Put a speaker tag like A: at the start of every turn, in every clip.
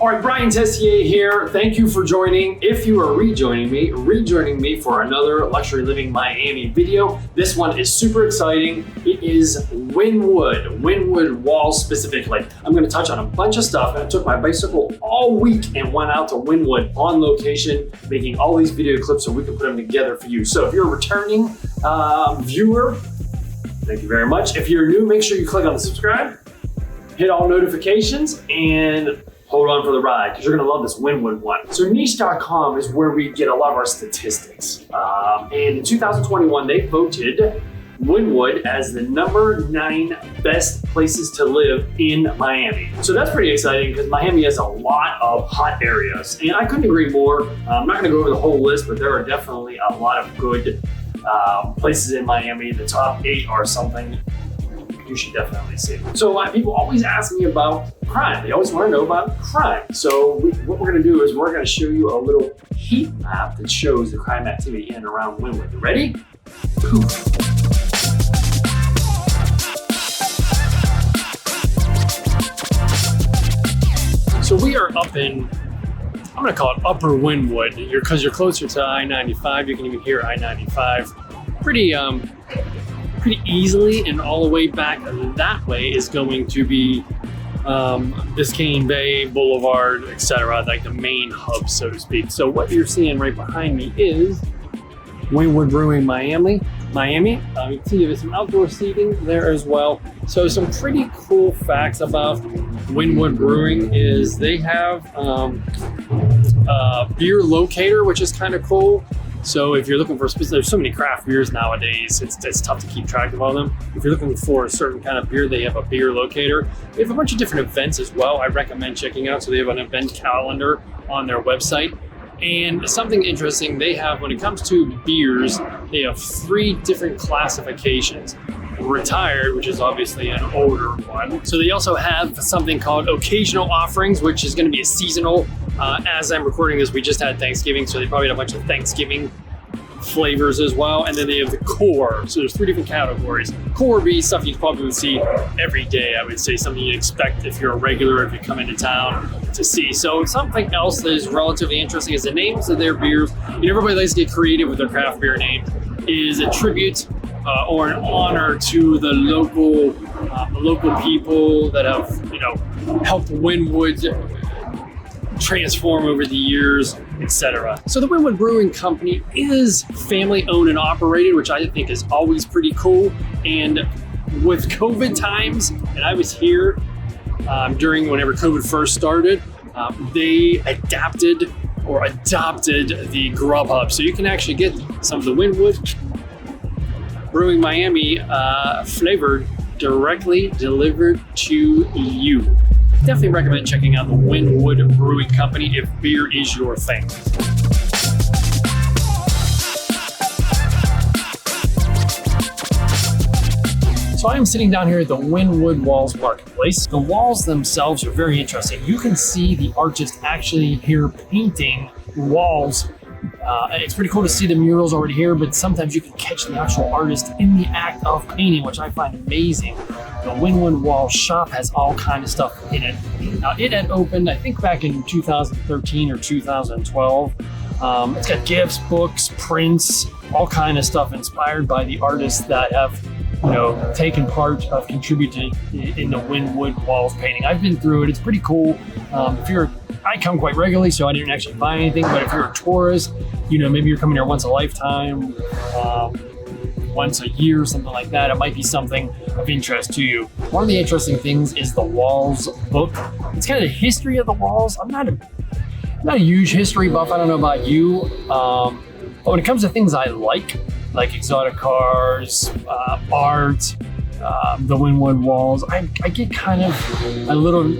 A: All right, Brian Teyssier here. Thank you for joining. If you are rejoining me for another Luxury Living Miami video. This one is super exciting. It is Wynwood walls specifically. I'm gonna touch on a bunch of stuff. I took my bicycle all week and went out to Wynwood on location, making all these video clips so we can put them together for you. So if you're a returning viewer, thank you very much. If you're new, make sure you click on the subscribe, hit all notifications, and hold on for the ride, because you're gonna love this Wynwood one. So niche.com is where we get a lot of our statistics. And in 2021, they voted Wynwood as the #9 best places to live in Miami. So that's pretty exciting because Miami has a lot of hot areas. And I couldn't agree more. I'm not gonna go over the whole list, but there are definitely a lot of good places in Miami. The top 8 are something you should definitely see. So people always ask me about crime. They always want to know about crime. So what we're going to do is we're going to show you a little heat map that shows the crime activity in and around Wynwood. You ready? So we are up in, I'm going to call it Upper Wynwood, because you're closer to I-95. You can even hear I-95 pretty easily, and all the way back that way is going to be Biscayne Bay, Boulevard, etc., like the main hub, so to speak. So what you're seeing right behind me is WynwoodBrewing Miami. You can see there's some outdoor seating there as well. So some pretty cool facts about Wynwood Brewing is they have a beer locator, which is kind of cool. So if you're looking for there's so many craft beers nowadays, it's tough to keep track of all of them. If you're looking for a certain kind of beer, they have a beer locator. They have a bunch of different events as well. I recommend checking out. So they have an event calendar on their website. And something interesting they have when it comes to beers, they have 3 different classifications. Retired, which is obviously an older one. So they also have something called occasional offerings, which is going to be a seasonal. As I'm recording this, we just had Thanksgiving, so they probably had a bunch of Thanksgiving flavors as well. And then they have the core. So there's 3 different categories. Core would be stuff you'd probably see every day. I would say something you'd expect if you're a regular, if you come into town to see. So something else that is relatively interesting is the names of their beers. Everybody likes to get creative with their craft beer names. Is a tribute or an honor to the local people that have helped Wynwood transform over the years, etc. So the Wynwood Brewing Company is family owned and operated, which I think is always pretty cool. And with COVID times, and I was here during whenever COVID first started, they adopted the Grubhub. So you can actually get some of the Wynwood Brewing Miami flavored directly delivered to you. Definitely recommend checking out the Wynwood Brewing Company if beer is your thing. So I am sitting down here at the Wynwood Walls Marketplace. The walls themselves are very interesting. You can see the artist actually here painting walls. It's pretty cool to see the murals already here, but sometimes you can catch the actual artist in the act of painting, which I find amazing. The Wynwood Wall shop has all kind of stuff in it. Now, it had opened, I think, back in 2013 or 2012. It's got gifts, books, prints, all kind of stuff inspired by the artists that have taken part of contributing in the Wynwood Walls painting. I've been through it. It's pretty cool. I come quite regularly, so I didn't actually buy anything, but if you're a tourist, maybe you're coming here once a lifetime, once a year, something like that, it might be something of interest to you. One of the interesting things is the Walls book. It's kind of the history of the walls. I'm not a huge history buff, I don't know about you, but when it comes to things I like exotic cars, art, the Wynwood walls, I get kind of a little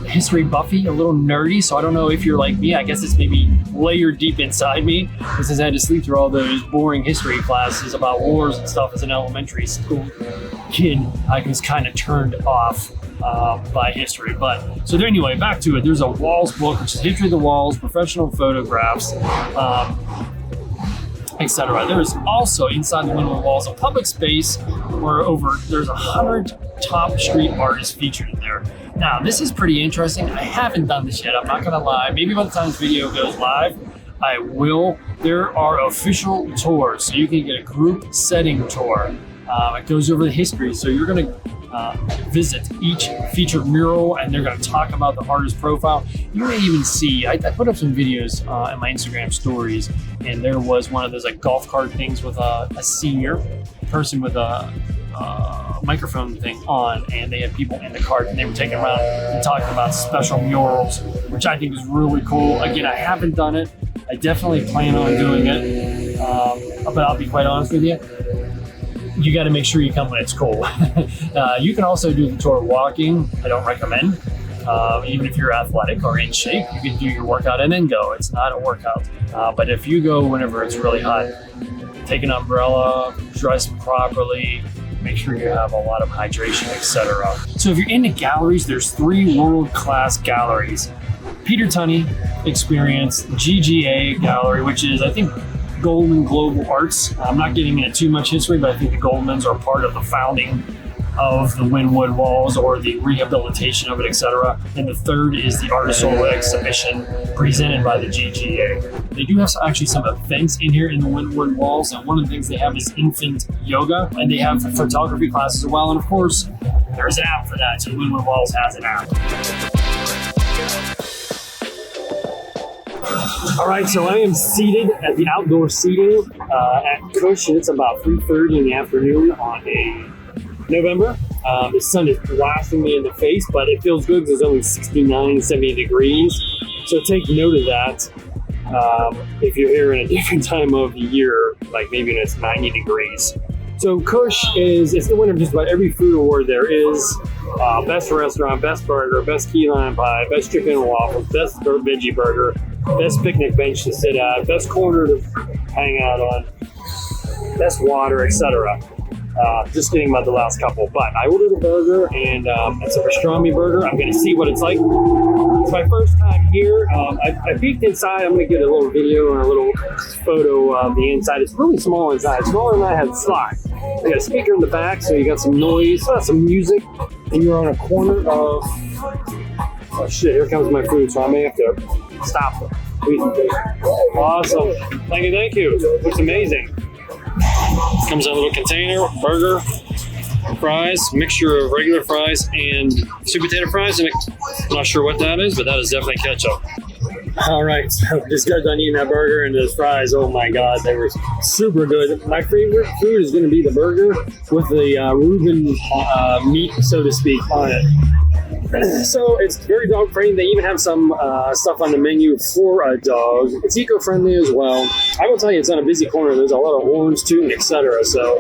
A: history buffy, a little nerdy, so I don't know if you're like me. I guess it's maybe layered deep inside me, since I had to sleep through all those boring history classes about wars and stuff as an elementary school kid. I was kind of turned off by history. But so anyway, back to it. There's a walls book, which is history of the walls, professional photographs, etc. There's also inside the Wynwood walls a public space where there's 100 top street artists featured in there. Now, this is pretty interesting. I haven't done this yet, I'm not gonna lie. Maybe by the time this video goes live, I will. There are official tours, so you can get a group setting tour. It goes over the history, so you're gonna visit each featured mural and they're gonna talk about the artist profile. You may even see, I put up some videos in my Instagram stories, and there was one of those like golf cart things with a senior person with a microphone thing on, and they had people in the cart and they were taking around and talking about special murals, which I think is really cool. Again, I haven't done it. I definitely plan on doing it, but I'll be quite honest with you. You got to make sure you come when it's cool. You can also do the tour walking. I don't recommend. Even if you're athletic or in shape, you can do your workout and then go. It's not a workout. But if you go whenever it's really hot, take an umbrella, dress properly, make sure you have a lot of hydration, etc. So if you're into galleries, there's 3 world-class galleries. Peter Tunney Experience, GGA Gallery, which is, I think, Goldman Global Arts. I'm not getting into too much history, but I think the Goldmans are part of the founding of the Wynwood walls or the rehabilitation of it, etc. And the third is the artist-solo exhibition presented by the GGA. They do have actually some events in here in the Wynwood walls, and one of the things they have is infant yoga, and they have photography classes as well. And of course, there's an app for that, so Wynwood Walls has an app. All right, so I am seated at the outdoor seating at Kush, and it's about 3:30 in the afternoon on a November. The sun is blasting me in the face, but it feels good because it's only 69, 70 degrees. So take note of that. If you're here in a different time of the year, like maybe when it's 90 degrees. So Kush it's the winner of just about every food award there is. Best restaurant, best burger, best key lime pie, best chicken and waffles, best veggie burger, best picnic bench to sit at, best corner to hang out on, best water, etc. Just kidding about the last couple, but I ordered a burger, and it's a pastrami burger. I'm gonna see what it's like. It's my first time here. I peeked inside. I'm gonna get a little video and a little photo of the inside. It's really small inside. It's smaller than I had thought. I got a speaker in the back, so you got some noise, some music, and you're on a corner of, oh shit, here comes my food, so I may have to stop. Awesome. Thank you. Looks amazing. Comes in a little container, burger, fries, mixture of regular fries and sweet potato fries, and I'm not sure what that is, but that is definitely ketchup. All right, so just got done eating that burger and those fries. Oh my God, they were super good. My favorite food is going to be the burger with the Reuben meat, so to speak, on it. So it's very dog friendly. They even have some stuff on the menu for a dog. It's eco-friendly as well. I will tell you, it's on a busy corner. There's a lot of horns too, etc. So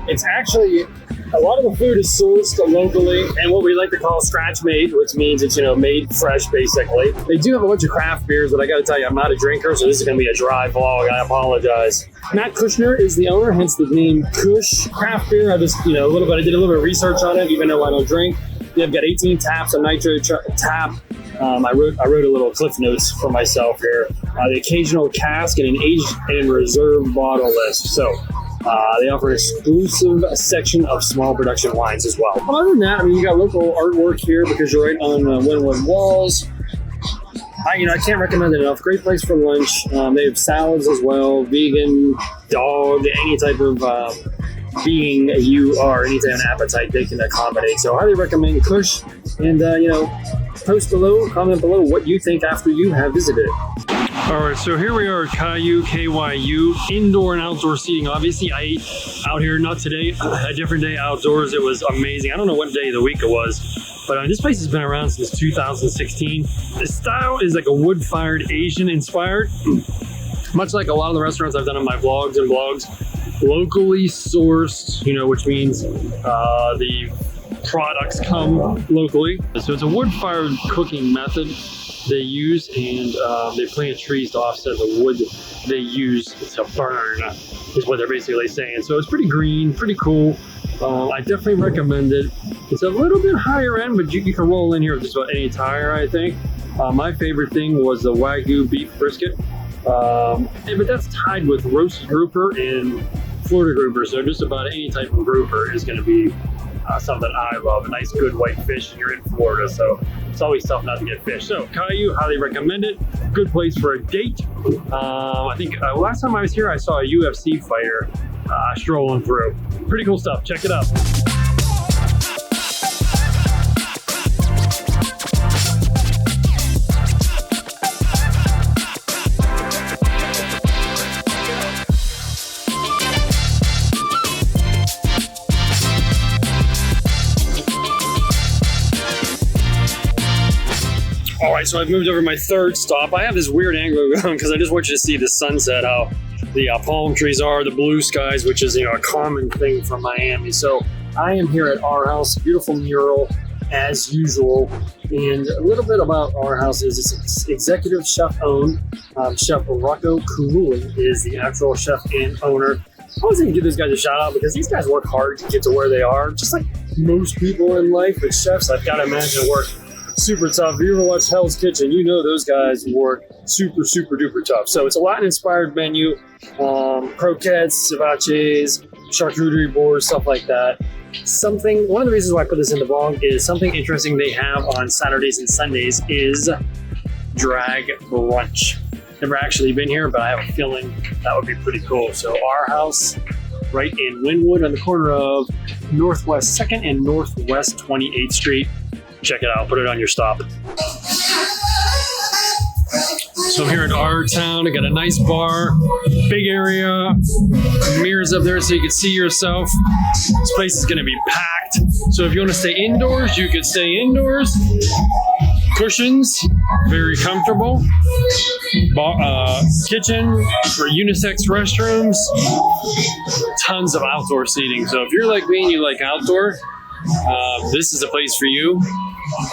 A: it's actually, a lot of the food is sourced locally and what we like to call scratch made, which means it's, made fresh basically. They do have a bunch of craft beers, but I got to tell you, I'm not a drinker, so this is going to be a dry vlog. I apologize. Matt Kushner is the owner, hence the name Kush Craft Beer. I just, I did a little bit of research on it, even though I don't drink. They've got 18 taps, a nitro tap. I wrote a little cliff notes for myself here. The occasional cask and an aged and reserve bottle list. So they offer an exclusive section of small production wines as well. Other than that, you got local artwork here because you're right on Wynwood walls. I can't recommend it enough. Great place for lunch. They have salads as well, vegan, dog, any type of being you are, any type of appetite they can accommodate. So I highly recommend Kush, and post below, comment below what you think after you have visited it. All right, so here we are at Kyu, indoor and outdoor seating. Obviously, I ate out here, not today, a different day outdoors. It was amazing. I don't know what day of the week it was, but this place has been around since 2016. The style is like a wood-fired Asian inspired, much like a lot of the restaurants I've done on my vlogs and blogs. Locally sourced, which means the products come locally. So it's a wood-fired cooking method they use, and they plant trees to offset the wood they use to burn, is what they're basically saying. So it's pretty green, pretty cool. I definitely recommend it. It's a little bit higher end, but you can roll in here with just about any tire, I think. My favorite thing was the Wagyu beef brisket. But that's tied with roasted grouper and Florida grouper, so just about any type of grouper is going to be something I love, a nice good white fish, and you're in Florida, so it's always tough not to get fish. So Caillou, highly recommend it. Good place for a date. I think last time I was here, I saw a UFC fighter strolling through. Pretty cool stuff, check it out. All right, so I've moved over my third stop. I have this weird angle going because I just want you to see the sunset, how the palm trees are, the blue skies, which is, you know, a common thing from Miami. So I am here at our house, beautiful mural as usual. And a little bit about our house is it's executive chef owned. Chef Rocco Kumuli is the actual chef and owner. I was gonna give these guys a shout out because these guys work hard to get to where they are. Just like most people in life, with chefs, I've got to imagine work super tough. If you ever watch Hell's Kitchen, you know those guys work super duper tough. So it's a Latin inspired menu, croquettes, ceviches, charcuterie boards, stuff like that. One of the reasons why I put this in the vlog is something interesting they have on Saturdays and Sundays is drag brunch. Never actually been here, but I have a feeling that would be pretty cool. So our house right in Wynwood on the corner of Northwest 2nd and Northwest 28th Street. Check it out, put it on your stop. So I'm here at our town. I got a nice bar, big area, mirrors up there so you can see yourself. This place is gonna be packed. So if you wanna stay indoors, you could stay indoors. Cushions, very comfortable. Kitchen for unisex restrooms. Tons of outdoor seating. So if you're like me and you like outdoor, this is a place for you.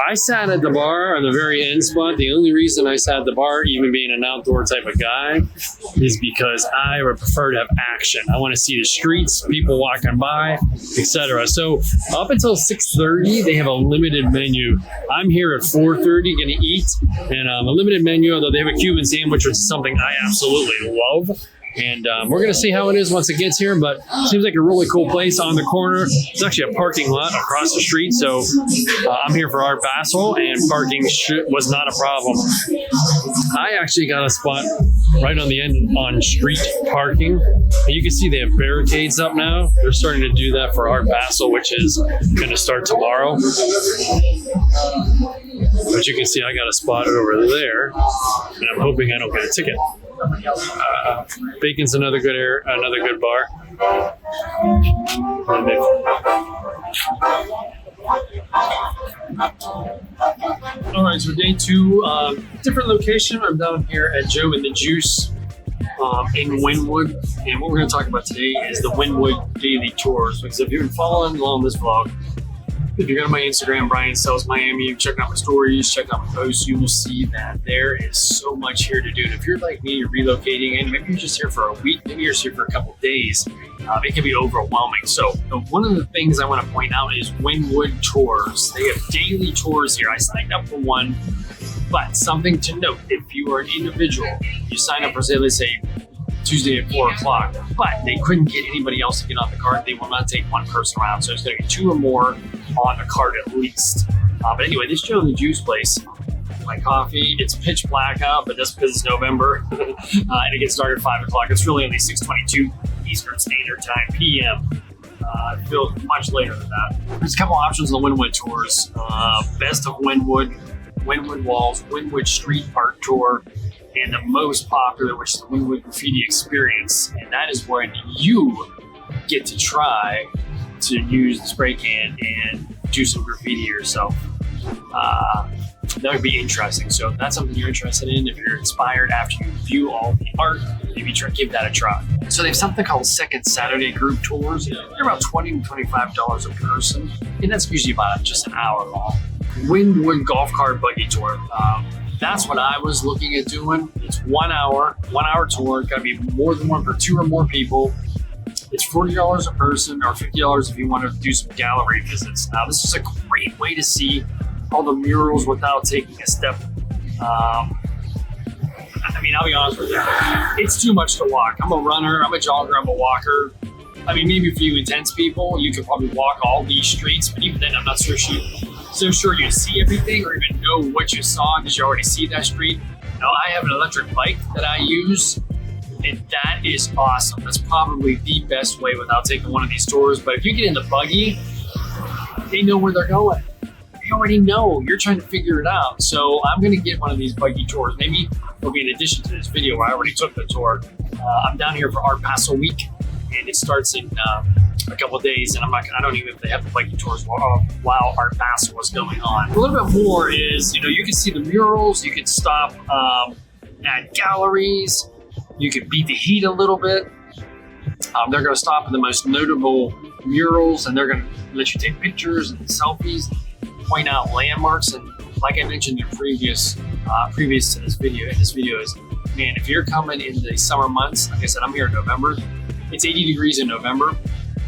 A: I sat at the bar on the very end spot. The only reason I sat at the bar, even being an outdoor type of guy, is because I would prefer to have action. I want to see the streets, people walking by, etc. So up until 6:30, they have a limited menu. I'm here at 4:30, going to eat, and a limited menu, although they have a Cuban sandwich, which is something I absolutely love. And we're going to see how it is once it gets here, but it seems like a really cool place on the corner. It's actually a parking lot across the street, so I'm here for Art Basel, and parking was not a problem. I actually got a spot right on the end on street parking. And you can see they have barricades up now. They're starting to do that for Art Basel, which is going to start tomorrow. But you can see I got a spot over there, and I'm hoping I don't get a ticket. Bacon's another good bar. All right, so day 2, different location. I'm down here at Joe and the Juice in Wynwood, and what we're going to talk about today is the Wynwood daily tours. Because if you've been following along this vlog, if you go to my Instagram, Brian Sells Miami, check out my stories, check out my posts, you will see that there is so much here to do. And if you're like me, you're relocating, and maybe you're just here for a week, maybe you're just here for a couple of days, it can be overwhelming. So one of the things I want to point out is Wynwood tours. They have daily tours here. I signed up for one, but something to note, if you are an individual, you sign up for, say, let's say, Tuesday at 4 o'clock, but they couldn't get anybody else to get on the cart. They will not take one person around. So it's going to be 2 or more on the cart at least. But anyway, this Joe and the Juice place, my coffee, it's pitch black out, but that's because it's November and it gets dark at 5 o'clock. It's really only 6:22 Eastern Standard Time, PM. It feels much later than that. There's a couple options on the Wynwood tours. Best of Wynwood, Wynwood Walls, Wynwood Street Art Tour, and the most popular, which is the Wynwood Graffiti Experience. And that is when you get to try to use the spray can and do some graffiti yourself. That would be interesting. So if that's something you're interested in, if you're inspired after you view all the art, maybe give that a try. So they have something called Second Saturday group tours. They're about $20 to $25 a person, and that's usually about just an hour long. Wynwood golf cart buggy tour. That's what I was looking at doing. It's 1 hour tour. Got to be more than one for 2 or more people. It's $40 a person, or $50 if you want to do some gallery visits. Now, this is a great way to see all the murals without taking a step. I mean, I'll be honest with you. It's too much to walk. I'm a runner, I'm a jogger, I'm a walker. I mean, maybe for you intense people, you could probably walk all these streets, but even then, I'm not so sure you see everything or even know what you saw because you already see that street. Now, I have an electric bike that I use, and that is awesome. That's probably the best way without taking one of these tours. But if you get in the buggy, they know where they're going. They already know. You're trying to figure it out. So I'm going to get one of these buggy tours. Maybe it'll be in addition to this video where I already took the tour. I'm down here for Art Basel Week, and it starts in a couple of days, and I don't even know if they have the buggy tours while Art Basel was going on. A little bit more is, you can see the murals, you can stop at galleries, you can beat the heat a little bit. They're going to stop at the most notable murals, and they're going to let you take pictures and selfies, point out landmarks, and like I mentioned in previous to this video, is, man, if you're coming in the summer months, like I said, I'm here in November. It's 80 degrees in November.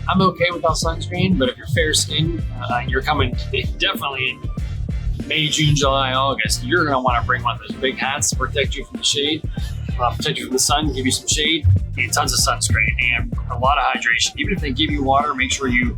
A: I'm okay without sunscreen, but if you're fair skinned, you're coming definitely in May, June, July, August, you're going to want to bring one of those big hats to protect you from the shade, protect you from the sun, give you some shade, and tons of sunscreen, and a lot of hydration. Even if they give you water, make sure you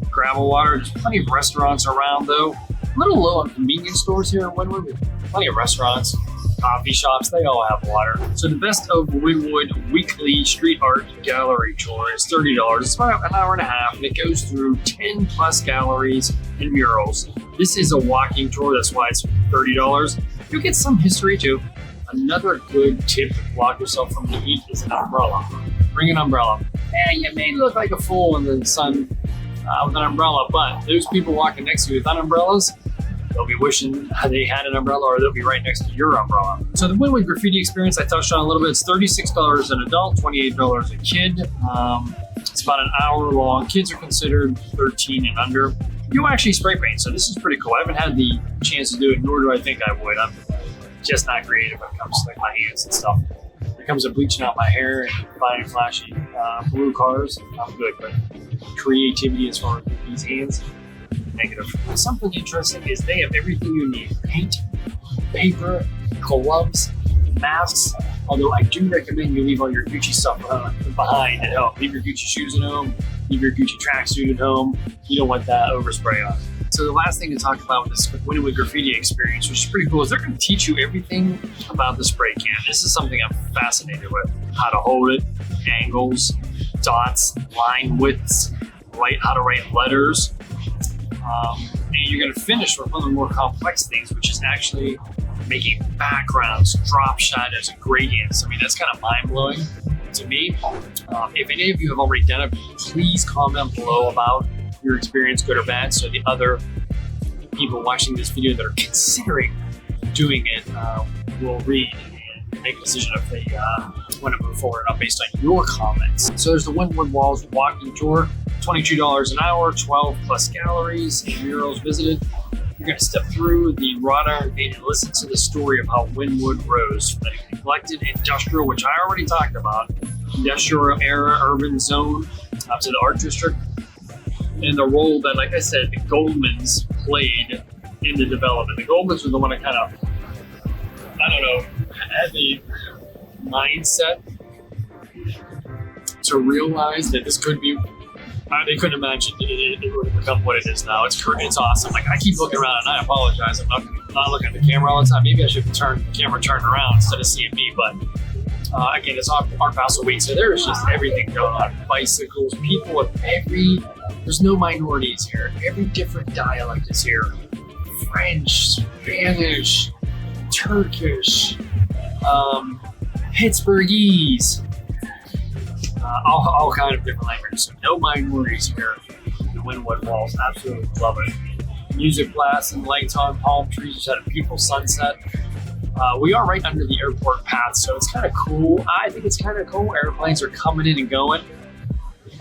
A: grab a water. There's plenty of restaurants around, though. A little low on convenience stores here in Wynwood. Plenty of restaurants, coffee shops, they all have water. So the Best of Wynwood weekly street art gallery tour is $30. It's about an hour and a half, and it goes through 10 plus galleries and murals. This is a walking tour, that's why it's $30. You'll get some history too. Another good tip to block yourself from the heat is an umbrella. Bring an umbrella. Yeah, you may look like a fool in the sun with an umbrella, but those people walking next to you without umbrellas, they'll be wishing they had an umbrella, or they'll be right next to your umbrella. So the Wynwood graffiti experience I touched on a little bit. It's $36 an adult, $28 a kid. It's about an hour long. Kids are considered 13 and under. You actually spray paint, so this is pretty cool. I haven't had the chance to do it, nor do I think I would. I'm just not creative when it comes to like my hands and stuff. When it comes to bleaching out my hair and buying flashy blue cars, I'm good, but creativity as far as these hands, negative. Something interesting is they have everything you need: paint, paper, gloves, masks. Although I do recommend you leave all your Gucci stuff behind at home. Leave your Gucci shoes at home, leave your Gucci tracksuit at home. You don't want that overspray on. So the last thing to talk about with this Wynwood graffiti experience, which is pretty cool, is they're going to teach you everything about the spray can. This is something I'm fascinated with: how to hold it, angles, dots, line widths, how to write letters. And you're going to finish with one of the more complex things, which is actually making backgrounds, drop shadows, and gradients. I mean, that's kind of mind-blowing to me. If any of you have already done it, please comment below about your experience, good or bad, so the other people watching this video that are considering doing it will read and make a decision if they want to move forward or not based on your comments. So there's the Wynwood Walls walking tour. $22 an hour, 12 plus galleries and murals visited. You're going to step through the wrought iron gate and listen to the story of how Wynwood rose from the neglected industrial, which I already talked about, industrial era urban zone up to the art district, and the role that, like I said, the Goldmans played in the development. The Goldmans were the one that kind of, had the mindset to realize that this could be. They couldn't imagine it would have become what it is now. It's awesome. Like, I keep looking around, and I apologize. I'm not looking at the camera all the time. Maybe I should turn the camera turned around instead of seeing me. But again, it's Art Basel Week, so there's just everything going on. Bicycles, people of there's no minorities here. Every different dialect is here. French, Spanish, Turkish, Pittsburghese. All kind of different languages. So no minorities here. The Wynwood Walls, absolutely love it. Music blasts and lights on, palm trees, just had a beautiful sunset. We are right under the airport path, so it's kind of cool. I think it's kind of cool. Airplanes are coming in and going.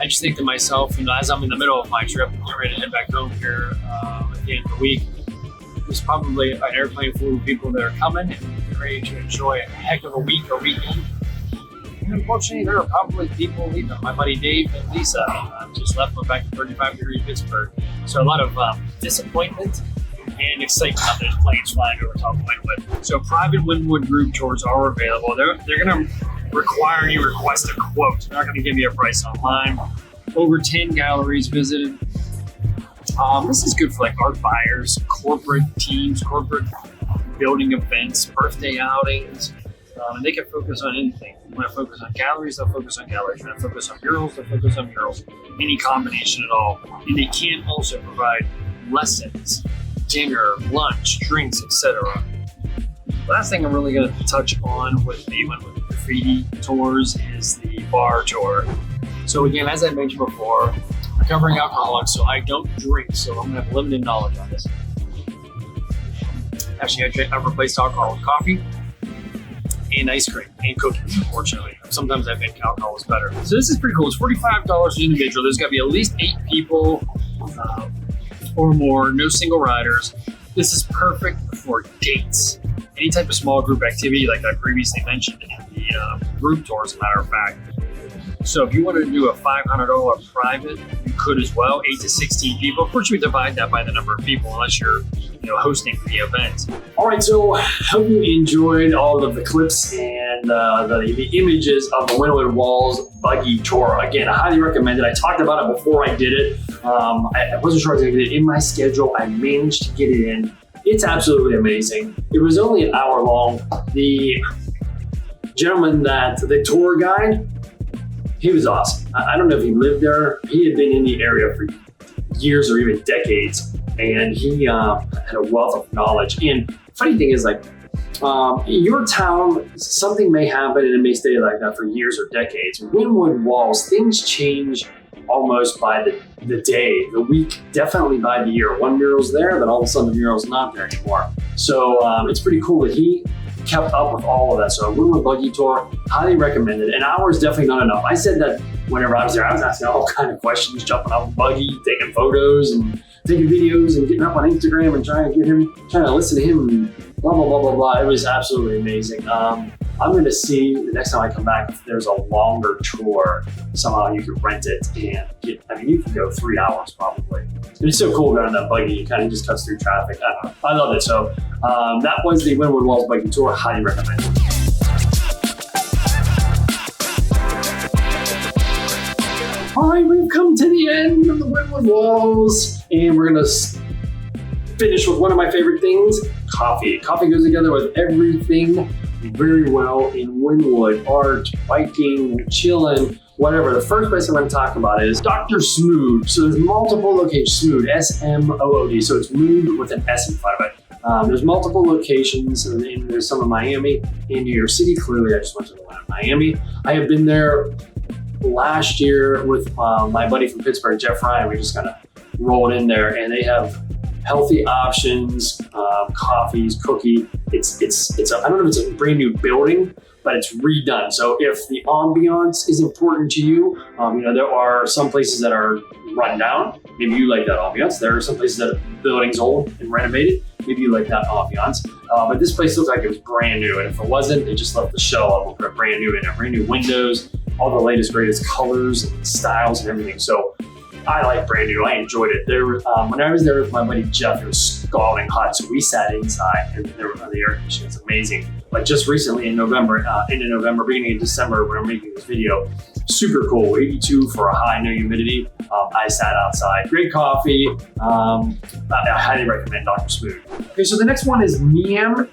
A: I just think to myself, as I'm in the middle of my trip, getting ready to head back home here at the end of the week, there's probably an airplane full of people that are coming and ready to enjoy a heck of a week or weekend. And unfortunately, there are probably people leaving. My buddy Dave and Lisa just left, went back to 35 degree Pittsburgh. So a lot of disappointment and excitement that there's planes flying over top of Wynwood. So private Wynwood group tours are available. They're going to require you request a quote. They're not going to give you a price online. over 10 galleries visited. This is good for like art buyers, corporate teams, corporate building events, birthday outings, and they can focus on anything. You want to focus on galleries, they'll focus on galleries. You want to focus on murals, they'll focus on murals. Any combination at all. And they can also provide lessons, dinner, lunch, drinks, etc. Last thing I'm really going to touch on with the Wynwood graffiti tours is the bar tour. So again, as I mentioned before, recovering alcoholic, so I don't drink, so I'm going to have limited knowledge on this. Actually, I've replaced alcohol with coffee and ice cream and cookies, unfortunately. Sometimes I think alcohol is better. So this is pretty cool. It's $45 an individual. There's got to be at least 8 people or more, no single riders. This is perfect for dates. Any type of small group activity like I previously mentioned in the group tour, as a matter of fact. So if you wanted to do a $500 private, you could as well, 8 to 16 people. Of course, you would divide that by the number of people unless you're hosting the event. All right, so hope you enjoyed all of the clips and the images of the Wynwood Walls Buggy Tour. Again, I highly recommend it. I talked about it before I did it. I wasn't sure I was gonna get it in my schedule. I managed to get it in. It's absolutely amazing. It was only an hour long. The gentleman the tour guide, he was awesome. I don't know if he lived there. He had been in the area for years or even decades, and he had a wealth of knowledge. And funny thing is, like, your town, something may happen and it may stay like that for years or decades. Wynwood Walls, things change almost by the day, the week, definitely by the year. One mural's there, then all of a sudden the mural's not there anymore. So it's pretty cool that he kept up with all of that. So Wynwood Buggy Tour, highly recommended. An hour is definitely not enough. I said that whenever I was there, I was asking all kinds of questions, jumping off a buggy, taking photos and taking videos and getting up on Instagram and trying to listen to him and blah, blah, blah, blah, blah. It was absolutely amazing. I'm going to see the next time I come back if there's a longer tour. Somehow you can rent it and you can go 3 hours probably. And it's so cool going on that buggy. It kind of just cuts through traffic. I don't know. I love it. So that was the Wynwood Walls Buggy Tour. Highly recommend it. All right, we've come to the end of the Wynwood Walls, and we're going to finish with one of my favorite things, coffee. Coffee goes together with everything very well in Wynwood. Art, biking, chilling, whatever. The first place I'm going to talk about is drsmood. So there's multiple locations, Smood, S-M-O-O-D. So it's mood with an S in front of it. There's multiple locations, and there's some in Miami, in New York City. Clearly, I just went to the one in Miami. I have been there last year with my buddy from Pittsburgh, Jeff Ryan. We just kind of rolled in there, and they have healthy options, coffees, cookie. I don't know if it's a brand new building, but it's redone. So if the ambiance is important to you, there are some places that are run down. Maybe you like that ambiance. There are some places that the building's old and renovated. Maybe you like that ambiance. But this place looks like it was brand new. And if it wasn't, they just left the shell up and put brand new in it. Brand new windows, all the latest, greatest colors and styles and everything. So I like brand new. I enjoyed it. When I was there with my buddy Jeff, it was scalding hot, so we sat inside and there was the air conditioning. It's amazing. But just recently in November, beginning of December, when I'm making this video, super cool. 82 for a high, no humidity. I sat outside. Great coffee. I highly recommend drsmood. Okay, so the next one is miam,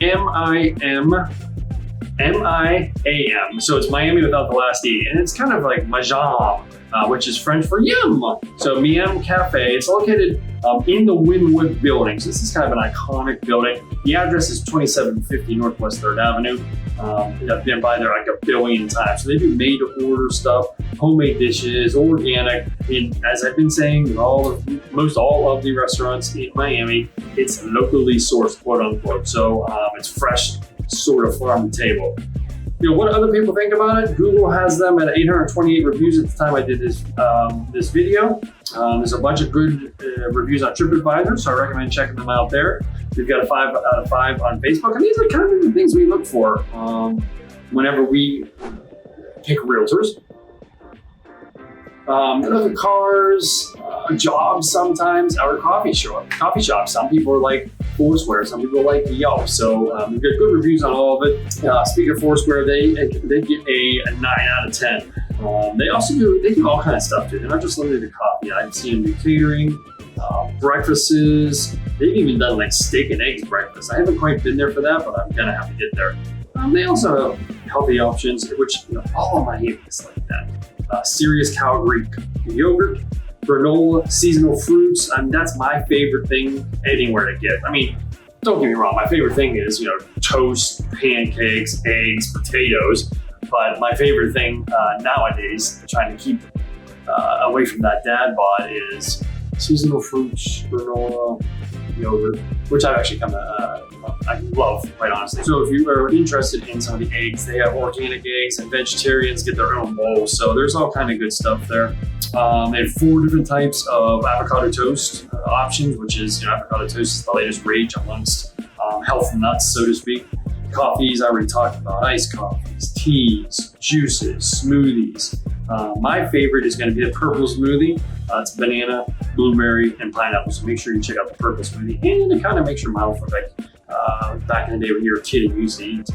A: M-I-A-M. So it's Miami without the last E, and it's kind of like miam, which is French for yum. So miam.cafe. It's located in the Wynwood building. So this is kind of an iconic building. The address is 2750 Northwest 3rd Avenue. I've been by there like a billion times. So they do made-to-order stuff, homemade dishes, organic. And as I've been saying, most all of the restaurants in Miami, it's locally sourced, quote unquote. So it's fresh, sort of farm to table. What other people think about it? Google has them at 828 reviews at the time I did this video. There's a bunch of good reviews on TripAdvisor, so I recommend checking them out there. We've got a 5 out of 5 on Facebook, and these are kind of the things we look for whenever we pick realtors. Other cars, jobs sometimes, or coffee shops. Some people are like Foursquare, some people like Yelp. So we've got good reviews on all of it. Speaking of Foursquare, they get a 9 out of 10. They also do all kinds of stuff too. They're not just limited to coffee. I've seen them do catering, breakfasts. They've even done like steak and eggs breakfast. I haven't quite been there for that, but I'm gonna have to get there. They also have healthy options, which all of Miami is like that. Serious cow Greek yogurt, granola, seasonal fruits. That's my favorite thing anywhere to get. I mean, don't get me wrong. My favorite thing is toast, pancakes, eggs, potatoes. But my favorite thing nowadays, trying to keep away from that dad bod, is seasonal fruits, granola, yogurt, which I've actually come to I love, quite honestly. So if you are interested in some of the eggs, they have organic eggs, and vegetarians get their own bowls. So there's all kind of good stuff there. They have 4 different types of avocado toast options, which is avocado toast is the latest rage amongst health nuts, so to speak. Coffees, I already talked about, iced coffees, teas, juices, smoothies. My favorite is going to be the purple smoothie. It's banana, blueberry, and pineapple. So make sure you check out the purple smoothie. And it kind of makes your mouth look like back in the day when you were a kid and you used to eat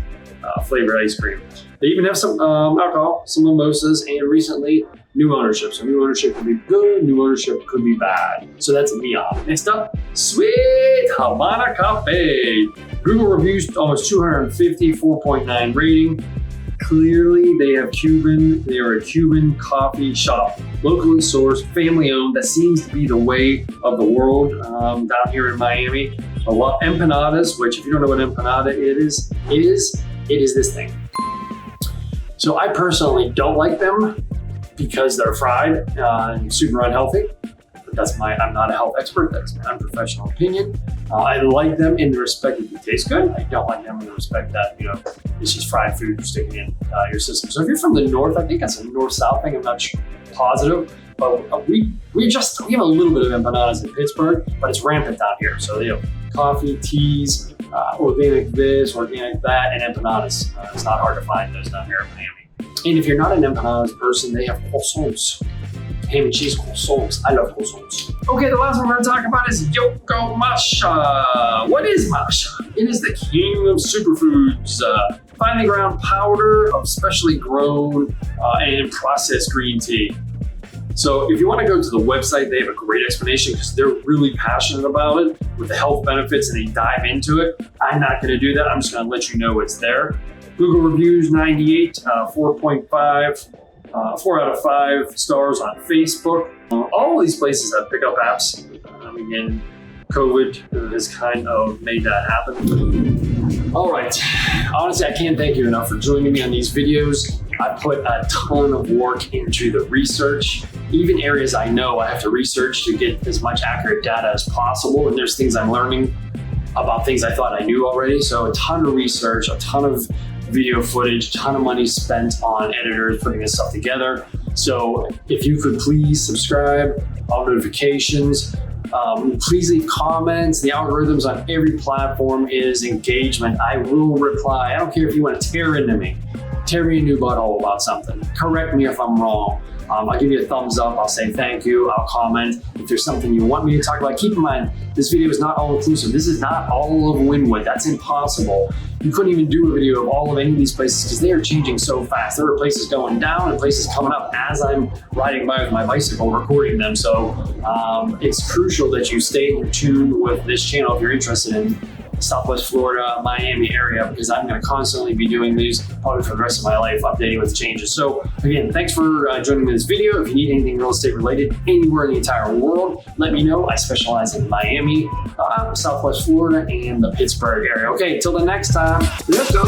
A: flavored ice cream. They even have some alcohol, some mimosas, and recently new ownership. So new ownership could be good, new ownership could be bad. So that's miam. Next up, Suitehabanacafe. Google reviews almost 250, 4.9 rating. Clearly, they are a Cuban coffee shop, locally sourced, family owned. That seems to be the way of the world down here in Miami. A lot empanadas, which if you don't know what empanada it is this thing. So I personally don't like them because they're fried and super unhealthy. But I'm not a health expert. That's my unprofessional opinion. I like them in the respect that they taste good. I don't like them in the respect that, it's just fried food you're sticking in your system. So if you're from the north, I think that's a north-south thing. I'm not positive. But we have a little bit of empanadas in Pittsburgh, but it's rampant down here. So they have coffee, teas, organic this, organic that, and empanadas. It's not hard to find those down here in Miami. And if you're not an empanadas person, they have croissants. Ham and cheese croissants. I love croissants. Okay, the last one we're going to talk about is yokomatcha. What is matcha? It is the king of superfoods. Finely ground powder of specially grown and processed green tea. So if you want to go to the website, they have a great explanation because they're really passionate about it with the health benefits and they dive into it. I'm not going to do that. I'm just going to let you know it's there. Google reviews 98, 4.5, 4 out of 5 stars on Facebook. All of these places have pickup apps. Again, COVID has kind of made that happen. All right. Honestly, I can't thank you enough for joining me on these videos. I put a ton of work into the research. Even areas I know I have to research to get as much accurate data as possible. And there's things I'm learning about things I thought I knew already. So a ton of research, a ton of video footage, a ton of money spent on editors putting this stuff together. So if you could please subscribe, all notifications, please leave comments. The algorithms on every platform is engagement. I will reply. I don't care if you want to tear into me. Tear me a new butthole about something. Correct me if I'm wrong. I'll give you a thumbs up. I'll say thank you. I'll comment. If there's something you want me to talk about, keep in mind, this video is not all inclusive. This is not all of Wynwood. That's impossible. You couldn't even do a video of all of any of these places because they are changing so fast. There are places going down and places coming up as I'm riding by with my bicycle recording them. So it's crucial that you stay in tune with this channel if you're interested in Southwest Florida, Miami area, because I'm going to constantly be doing these probably for the rest of my life, updating with changes. So again, thanks for joining me in this video. If you need anything real estate related anywhere in the entire world, let me know. I specialize in Miami, Southwest Florida, and the Pittsburgh area. Okay, till the next time, let's go.